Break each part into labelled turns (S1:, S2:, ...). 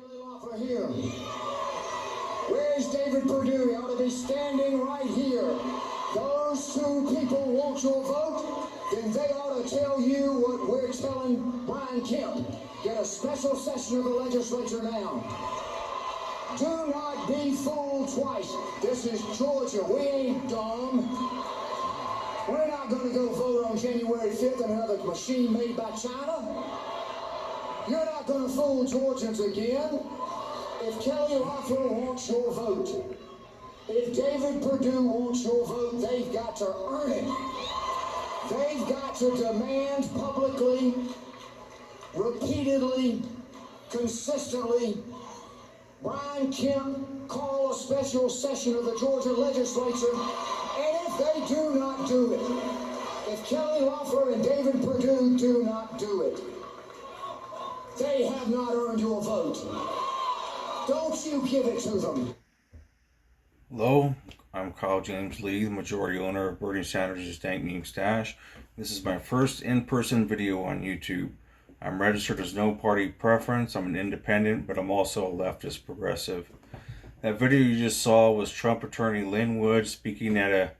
S1: Kelly Loeffler here? Where's David Perdue? He ought to be standing right here. Those two people want your vote, then they ought to tell you what we're telling Brian Kemp. Get a special session of the legislature now. Do not be fooled twice. This is Georgia. We ain't dumb. We're not going to go vote on January 5th in another machine made by China. You're not going to fool Georgians again. If Kelly Loeffler wants your vote, if David Perdue wants your vote, they've got to earn it. They've got to demand publicly, repeatedly, consistently, Brian Kemp call a special session of the Georgia legislature, and if they do not do it, if Kelly Loeffler and David Perdue do not do it, they have not earned your vote. Don't you give it to them.
S2: Hello, I'm Kyle James Lee, the majority owner of Bernie Sanders' Dank Meme Stash. This is my first in-person video on YouTube. I'm registered as no party preference. I'm an independent, but I'm also a leftist progressive. That video you just saw was Trump attorney Lin Wood speaking at a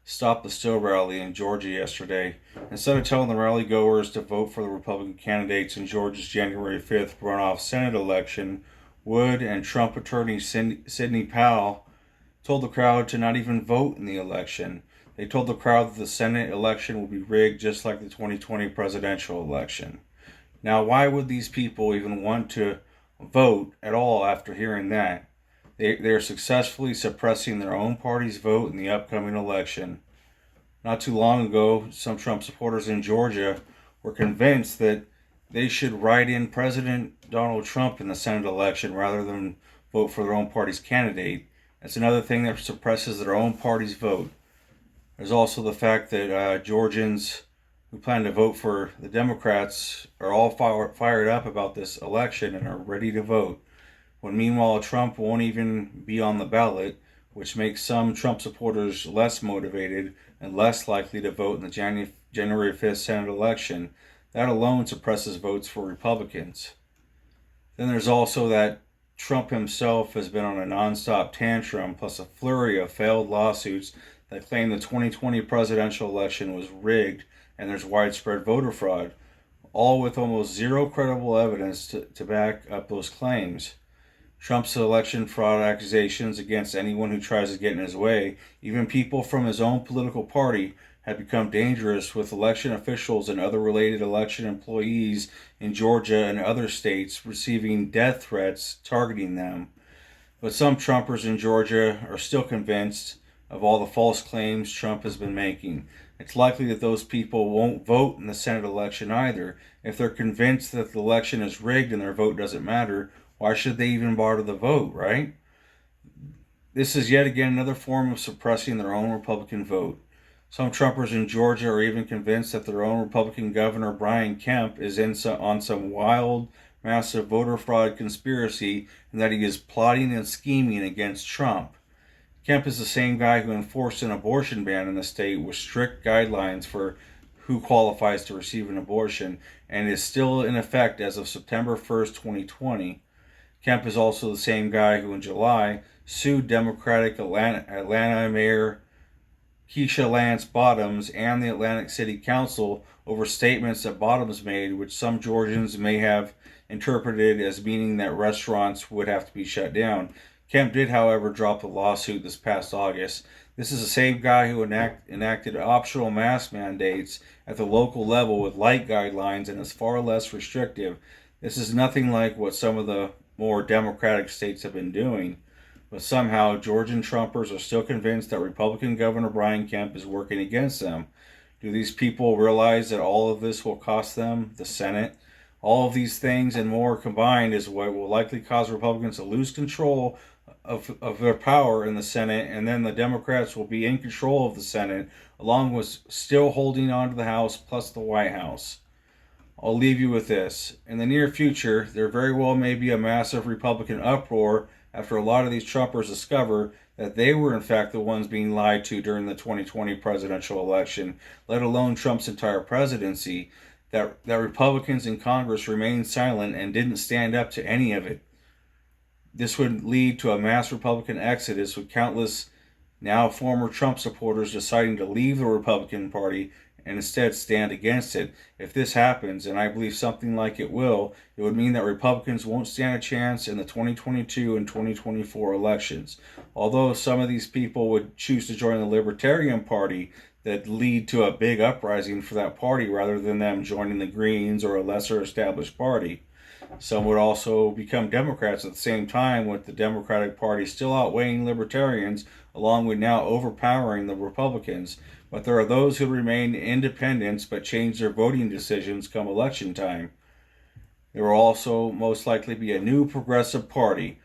S2: Stop the Steal rally in Georgia yesterday. Instead of telling the rally goers to vote for the Republican candidates in Georgia's January 5th runoff Senate election, Wood and Trump attorney Sidney Powell told the crowd to not even vote in the election. They told the crowd that the Senate election will be rigged just like the 2020 presidential election. Now, why would these people even want to vote at all after hearing that? They're successfully suppressing their own party's vote in the upcoming election. Not too long ago, some Trump supporters in Georgia were convinced that they should write in President Donald Trump in the Senate election rather than vote for their own party's candidate. That's another thing that suppresses their own party's vote. There's also the fact that Georgians who plan to vote for the Democrats are all fired up about this election and are ready to vote, when meanwhile Trump won't even be on the ballot, which makes some Trump supporters less motivated and less likely to vote in the January 5th Senate election. That alone suppresses votes for Republicans. Then there's also that Trump himself has been on a nonstop tantrum, plus a flurry of failed lawsuits that claim the 2020 presidential election was rigged and there's widespread voter fraud, all with almost zero credible evidence to back up those claims. Trump's election fraud accusations against anyone who tries to get in his way, even people from his own political party, have become dangerous, with election officials and other related election employees in Georgia and other states receiving death threats targeting them. But some Trumpers in Georgia are still convinced of all the false claims Trump has been making. It's likely that those people won't vote in the Senate election either. If they're convinced that the election is rigged and their vote doesn't matter, why should they even bother to vote, right? This is yet again another form of suppressing their own Republican vote. Some Trumpers in Georgia are even convinced that their own Republican governor, Brian Kemp, is on some wild, massive voter fraud conspiracy and that he is plotting and scheming against Trump. Kemp is the same guy who enforced an abortion ban in the state with strict guidelines for who qualifies to receive an abortion, and is still in effect as of September 1st, 2020. Kemp is also the same guy who in July sued Democratic Atlanta Mayor Keisha Lance Bottoms and the Atlantic City Council over statements that Bottoms made, which some Georgians may have interpreted as meaning that restaurants would have to be shut down. Kemp did, however, drop the lawsuit this past August. This is the same guy who enacted optional mask mandates at the local level with light guidelines and is far less restrictive. This is nothing like what some of the more democratic states have been doing. But somehow, Georgian Trumpers are still convinced that Republican Governor Brian Kemp is working against them. Do these people realize that all of this will cost them the Senate? All of these things and more combined is what will likely cause Republicans to lose control of their power in the Senate, and then the Democrats will be in control of the Senate, along with still holding on to the House plus the White House. I'll leave you with this. In the near future, there very well may be a massive Republican uproar after a lot of these Trumpers discover that they were in fact the ones being lied to during the 2020 presidential election, let alone Trump's entire presidency, that Republicans in Congress remained silent and didn't stand up to any of it. This would lead to a mass Republican exodus, with countless now former Trump supporters deciding to leave the Republican Party and instead stand against it. If this happens, and I believe something like it will, it would mean that Republicans won't stand a chance in the 2022 and 2024 elections. Although some of these people would choose to join the Libertarian Party, that lead to a big uprising for that party rather than them joining the Greens or a lesser established party. Some would also become Democrats at the same time, with the Democratic Party still outweighing Libertarians, along with now overpowering the Republicans. But there are those who remain independents but change their voting decisions come election time. There will also most likely be a new progressive party,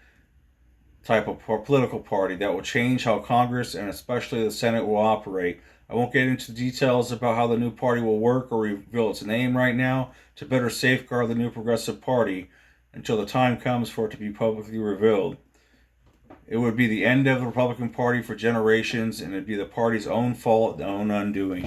S2: type of political party, that will change how Congress and especially the Senate will operate. I won't get into details about how the new party will work or reveal its name right now to better safeguard the new progressive party until the time comes for it to be publicly revealed. It would be the end of the Republican Party for generations, and it'd be the party's own fault and own undoing.